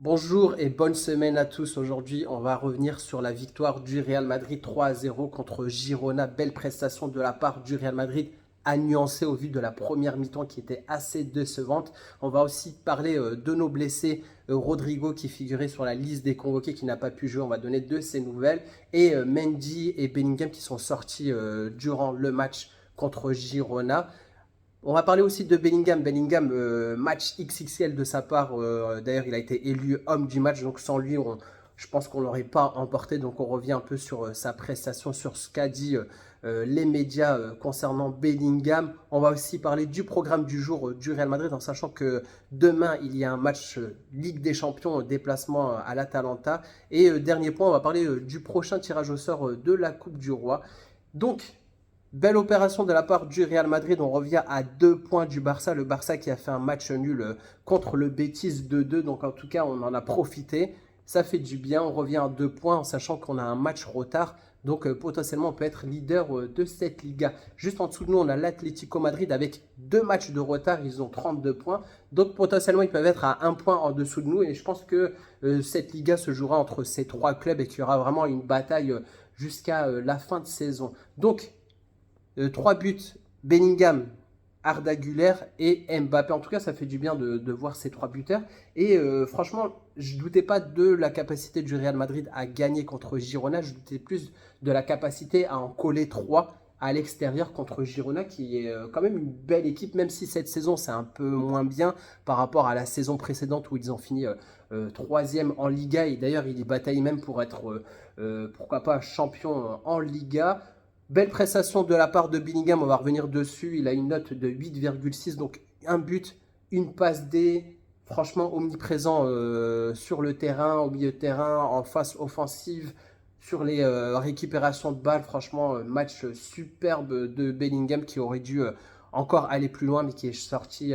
Bonjour et bonne semaine à tous. Aujourd'hui, on va revenir sur la victoire du Real Madrid 3-0 contre Girona. Belle prestation de la part du Real Madrid, à nuancer au vu de la première mi-temps qui était assez décevante. On va aussi parler de nos blessés. Rodrigo qui figurait sur la liste des convoqués qui n'a pas pu jouer. On va donner de ses nouvelles. Et Mendy et Bellingham qui sont sortis durant le match contre Girona. On va parler aussi de Bellingham. Bellingham, match XXL de sa part. D'ailleurs, il a été élu homme du match. Donc sans lui, je pense qu'on ne l'aurait pas emporté. Donc on revient un peu sur sa prestation, sur ce qu'a dit les médias concernant Bellingham. On va aussi parler du programme du jour du Real Madrid en sachant que demain, il y a un match Ligue des Champions, déplacement à l'Atalanta. Et dernier point, on va parler du prochain tirage au sort de la Coupe du Roi. Donc, belle opération de la part du Real Madrid. On revient à 2 points du Barça. Le Barça qui a fait un match nul contre le Betis 2-2. Donc en tout cas, on en a profité. Ça fait du bien. On revient à 2 points en sachant qu'on a un match retard. Donc potentiellement, on peut être leader de cette Liga. Juste en dessous de nous, on a l'Atlético Madrid avec 2 matchs de retard. Ils ont 32 points. Donc potentiellement, ils peuvent être à 1 point en dessous de nous. Et je pense que cette Liga se jouera entre ces 3 clubs et qu'il y aura vraiment une bataille jusqu'à la fin de saison. Donc, 3 buts, Bellingham, Arda Güler et Mbappé. En tout cas, ça fait du bien de voir ces 3 buteurs. Et franchement, je ne doutais pas de la capacité du Real Madrid à gagner contre Girona. Je doutais plus de la capacité à en coller 3 à l'extérieur contre Girona, qui est quand même une belle équipe, même si cette saison, c'est un peu moins bien par rapport à la saison précédente où ils ont fini troisième en Liga. Et d'ailleurs, ils bataillent même pour être, pourquoi pas, champion en Liga. Belle prestation de la part de Bellingham, on va revenir dessus. Il a une note de 8,6, donc un but, une passe D, franchement omniprésent sur le terrain, au milieu de terrain, en phase offensive, sur les récupérations de balles. Franchement, match superbe de Bellingham qui aurait dû encore aller plus loin, mais qui est sorti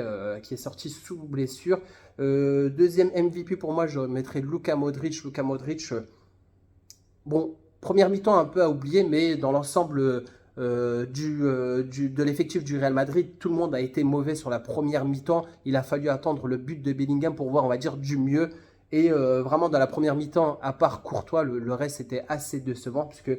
sous blessure. Deuxième MVP pour moi, je mettrais Luka Modric. Luka Modric, bon, première mi-temps un peu à oublier, mais dans l'ensemble de l'effectif du Real Madrid, tout le monde a été mauvais sur la première mi-temps. Il a fallu attendre le but de Bellingham pour voir, on va dire, du mieux. Et vraiment, dans la première mi-temps, à part Courtois, le reste était assez décevant, puisque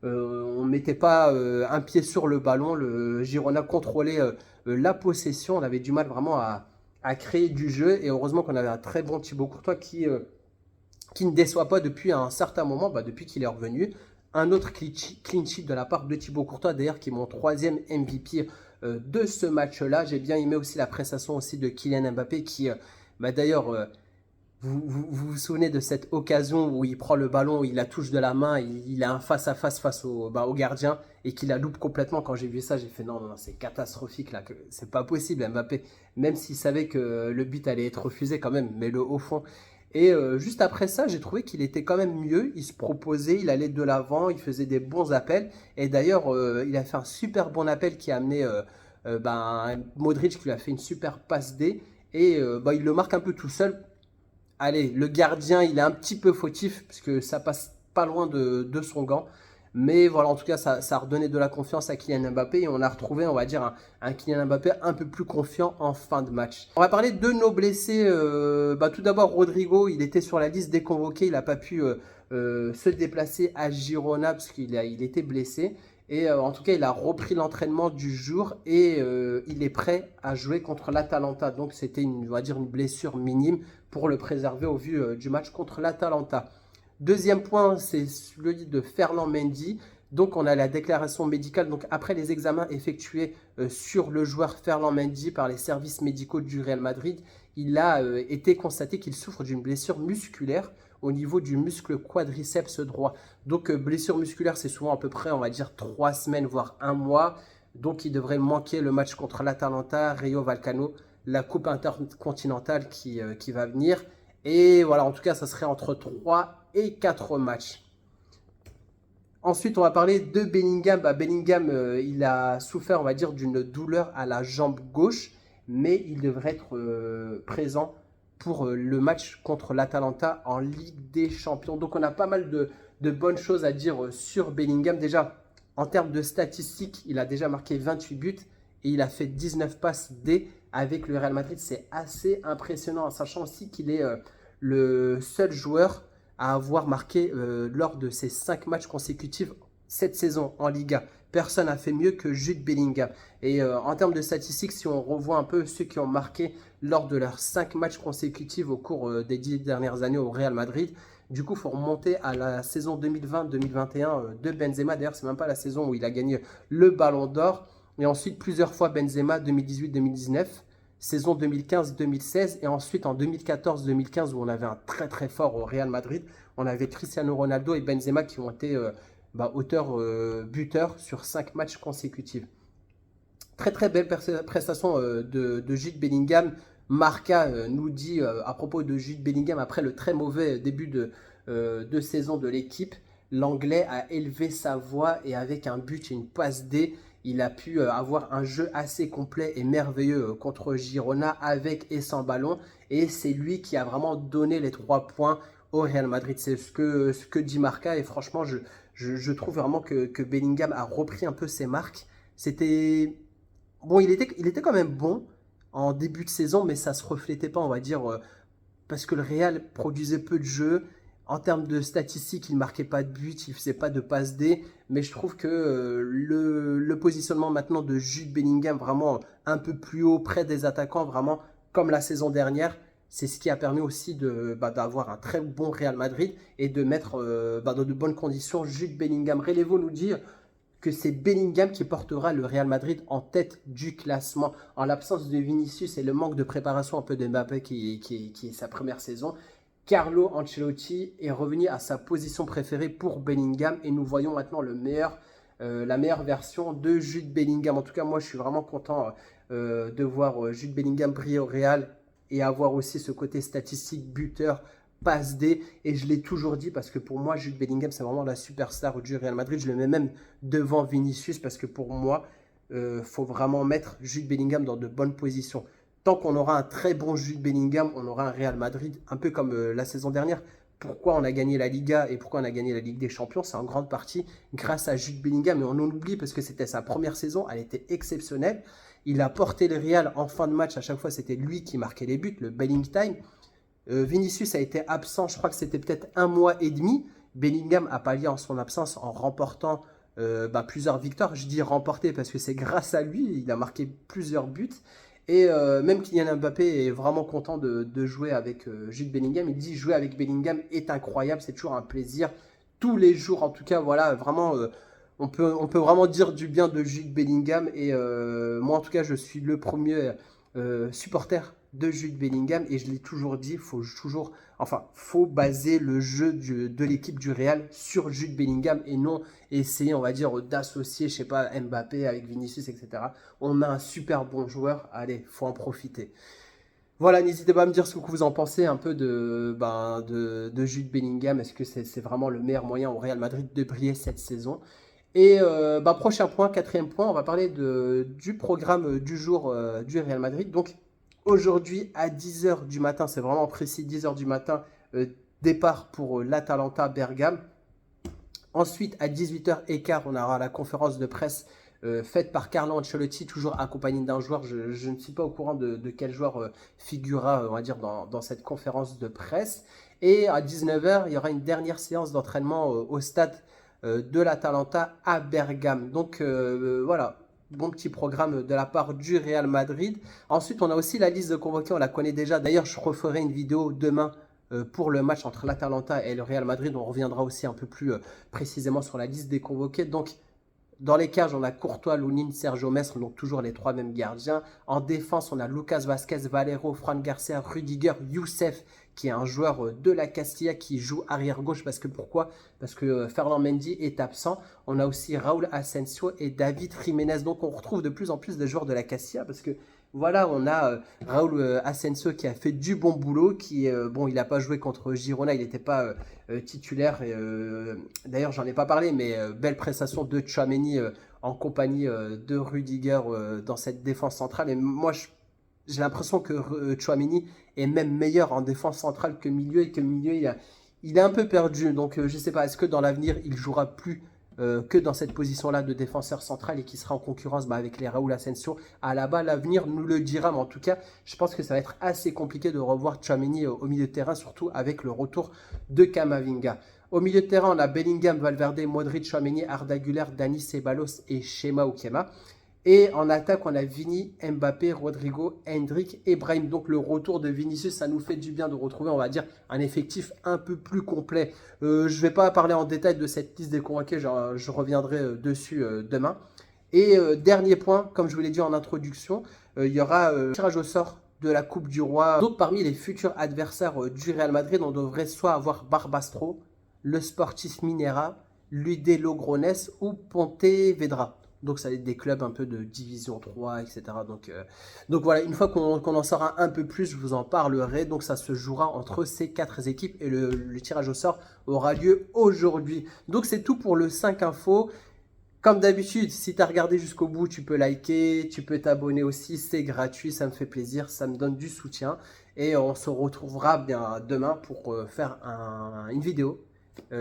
on ne mettait pas un pied sur le ballon. Le Girona contrôlait la possession. On avait du mal vraiment à créer du jeu. Et heureusement qu'on avait un très bon Thibaut Courtois qui ne déçoit pas depuis un certain moment, depuis qu'il est revenu. Un autre clean sheet de la part de Thibaut Courtois, d'ailleurs, qui est mon troisième MVP de ce match-là. J'ai bien aimé aussi la prestation aussi de Kylian Mbappé, qui, d'ailleurs, vous souvenez de cette occasion où il prend le ballon, il la touche de la main, il a un face-à-face face au gardien et qu'il la loupe complètement. Quand j'ai vu ça, j'ai fait non, non, c'est catastrophique là, c'est pas possible Mbappé, même s'il savait que le but allait être refusé quand même, mais le au fond. Et juste après ça, j'ai trouvé qu'il était quand même mieux, il se proposait, il allait de l'avant, il faisait des bons appels. Et d'ailleurs, il a fait un super bon appel qui a amené Modric qui lui a fait une super passe D. Et il le marque un peu tout seul. Allez, le gardien, il est un petit peu fautif, parce que ça passe pas loin de son gant. Mais voilà, en tout cas, ça a redonné de la confiance à Kylian Mbappé et on a retrouvé, on va dire, un Kylian Mbappé un peu plus confiant en fin de match. On va parler de nos blessés. Tout d'abord, Rodrigo, il était sur la liste des convoqués. Il n'a pas pu se déplacer à Girona parce il était blessé. Et en tout cas, il a repris l'entraînement du jour et il est prêt à jouer contre l'Atalanta. Donc, c'était, on va dire, une blessure minime pour le préserver au vu du match contre l'Atalanta. Deuxième point, c'est celui de Ferland Mendy. Donc, on a la déclaration médicale. Donc, après les examens effectués sur le joueur Ferland Mendy par les services médicaux du Real Madrid, il a été constaté qu'il souffre d'une blessure musculaire au niveau du muscle quadriceps droit. Donc, blessure musculaire, c'est souvent à peu près, on va dire, 3 semaines, voire un mois. Donc, il devrait manquer le match contre l'Atalanta, Rayo Vallecano, la Coupe intercontinentale qui va venir. Et voilà, en tout cas, ça serait entre 3 et 4 matchs. Ensuite, on va parler de Bellingham. Bellingham, il a souffert, on va dire, d'une douleur à la jambe gauche, mais il devrait être présent pour le match contre l'Atalanta en Ligue des Champions. Donc, on a pas mal de bonnes choses à dire sur Bellingham. Déjà, en termes de statistiques, il a déjà marqué 28 buts et il a fait 19 passes D avec le Real Madrid. C'est assez impressionnant, en sachant aussi qu'il est le seul joueur à avoir marqué lors de ses 5 matchs consécutifs cette saison en Liga. Personne n'a fait mieux que Jude Bellingham. Et en termes de statistiques, si on revoit un peu ceux qui ont marqué lors de leurs 5 matchs consécutifs au cours des 10 dernières années au Real Madrid, du coup, il faut remonter à la saison 2020-2021 de Benzema. D'ailleurs, c'est même pas la saison où il a gagné le Ballon d'Or. Et ensuite, plusieurs fois Benzema 2018-2019, saison 2015-2016. Et ensuite, en 2014-2015, où on avait un très très fort au Real Madrid, on avait Cristiano Ronaldo et Benzema qui ont été buteurs sur 5 matchs consécutifs. Très très belle prestation de Jude Bellingham. Marca nous dit à propos de Jude Bellingham, après le très mauvais début de saison de l'équipe, l'Anglais a élevé sa voix et avec un but et une passe D, il a pu avoir un jeu assez complet et merveilleux contre Girona avec et sans ballon. Et c'est lui qui a vraiment donné les 3 points au Real Madrid. C'est ce que dit Marca et franchement, je trouve vraiment que Bellingham a repris un peu ses marques. C'était... Bon, il était quand même bon en début de saison, mais ça ne se reflétait pas, on va dire, parce que le Real produisait peu de jeux. En termes de statistiques, il ne marquait pas de but, il ne faisait pas de passe D. Mais je trouve que le positionnement maintenant de Jude Bellingham, vraiment un peu plus haut, près des attaquants, vraiment comme la saison dernière, c'est ce qui a permis aussi d'avoir un très bon Real Madrid et de mettre dans de bonnes conditions Jude Bellingham. Relève nous dire que c'est Bellingham qui portera le Real Madrid en tête du classement. En l'absence de Vinicius et le manque de préparation un peu de Mbappé qui est sa première saison, Carlo Ancelotti est revenu à sa position préférée pour Bellingham et nous voyons maintenant la meilleure version de Jude Bellingham. En tout cas, moi, je suis vraiment content de voir Jude Bellingham briller au Real et avoir aussi ce côté statistique, buteur, passe D. Et je l'ai toujours dit parce que pour moi, Jude Bellingham, c'est vraiment la superstar du Real Madrid. Je le mets même devant Vinicius parce que pour moi, faut vraiment mettre Jude Bellingham dans de bonnes positions. Tant qu'on aura un très bon Jude Bellingham, on aura un Real Madrid, un peu comme la saison dernière. Pourquoi on a gagné la Liga et pourquoi on a gagné la Ligue des Champions, c'est en grande partie grâce à Jude Bellingham. Et on en oublie parce que c'était sa première saison, elle était exceptionnelle. Il a porté le Real en fin de match, à chaque fois c'était lui qui marquait les buts, le Belling Time. Vinicius a été absent, je crois que c'était peut-être 1 mois et demi. Bellingham a pallié en son absence en remportant plusieurs victoires. Je dis remporter parce que c'est grâce à lui, il a marqué plusieurs buts. Et même Kylian Mbappé est vraiment content de jouer avec Jude Bellingham. Il dit jouer avec Bellingham est incroyable, c'est toujours un plaisir. Tous les jours, en tout cas, voilà, vraiment, on peut vraiment dire du bien de Jude Bellingham. Et moi, en tout cas, je suis le premier supporter de Jude Bellingham. Et je l'ai toujours dit, faut baser le jeu de l'équipe du Real sur Jude Bellingham et non essayer, on va dire, d'associer, je sais pas, Mbappé avec Vinicius, etc. On a un super bon joueur, allez, faut en profiter. Voilà, n'hésitez pas à me dire ce que vous en pensez un peu de Jude Bellingham. Est-ce que c'est vraiment le meilleur moyen au Real Madrid de briller cette saison? Et prochain point, 4e point, on va parler du programme du jour du Real Madrid. Donc aujourd'hui à 10h du matin, c'est vraiment précis, 10h du matin, départ pour l'Atalanta Bergame. Ensuite, à 18h15, on aura la conférence de presse faite par Carlo Ancelotti, toujours accompagné d'un joueur. Je ne suis pas au courant de quel joueur figurera, on va dire, dans cette conférence de presse. Et à 19h, il y aura une dernière séance d'entraînement au stade de l'Atalanta à Bergame. Donc voilà, bon petit programme de la part du Real Madrid. Ensuite, on a aussi la liste de convoqués, on la connaît déjà. D'ailleurs, je referai une vidéo demain pour le match entre l'Atalanta et le Real Madrid. On reviendra aussi un peu plus précisément sur la liste des convoqués. Donc, dans les cages, on a Courtois, Lunin, Sergio Mestre, donc toujours les 3 mêmes gardiens. En défense, on a Lucas Vazquez, Valero, Fran Garcia, Rudiger, Youssef, qui est un joueur de la Castilla qui joue arrière-gauche. Pourquoi ? Parce que Ferland Mendy est absent. On a aussi Raúl Asensio et David Jiménez. Donc, on retrouve de plus en plus de joueurs de la Castilla parce que voilà, on a Raúl Asensio qui a fait du bon boulot, il n'a pas joué contre Girona, il n'était pas titulaire. D'ailleurs, j'en ai pas parlé, mais belle prestation de Tchouaméni en compagnie de Rudiger dans cette défense centrale. Et moi, j'ai l'impression que Tchouaméni est même meilleur en défense centrale que milieu et que milieu, il est un peu perdu. Donc, je ne sais pas, est-ce que dans l'avenir, il jouera plus que dans cette position-là de défenseur central et qui sera en concurrence avec les Raúl Asensio. À la bas, l'avenir nous le dira, mais en tout cas, je pense que ça va être assez compliqué de revoir Tchouaméni au milieu de terrain, surtout avec le retour de Camavinga. Au milieu de terrain, on a Bellingham, Valverde, Modric, Tchouaméni, Arda Güler, Dani Ceballos et Chema Oukema. Et en attaque, on a Vini, Mbappé, Rodrigo, Hendrick et Brahim. Donc le retour de Vinicius, ça nous fait du bien de retrouver, on va dire, un effectif un peu plus complet. Je ne vais pas parler en détail de cette liste des convoqués, je reviendrai dessus demain. Et dernier point, comme je vous l'ai dit en introduction, il y aura tirage au sort de la Coupe du Roi. Donc parmi les futurs adversaires du Real Madrid, on devrait soit avoir Barbastro, le Sportif Minera, l'UD Logroñés ou Pontevedra. Donc ça va être des clubs un peu de division 3, etc. Donc voilà, une fois qu'on en saura un peu plus, je vous en parlerai. Donc ça se jouera entre ces 4 équipes et le tirage au sort aura lieu aujourd'hui. Donc c'est tout pour le 5 infos. Comme d'habitude, si tu as regardé jusqu'au bout, tu peux liker, tu peux t'abonner aussi, c'est gratuit, ça me fait plaisir, ça me donne du soutien. Et on se retrouvera bien demain pour faire une vidéo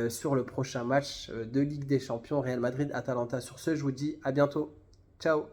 sur le prochain match de Ligue des Champions Real Madrid-Atalanta. Sur ce, je vous dis à bientôt. Ciao.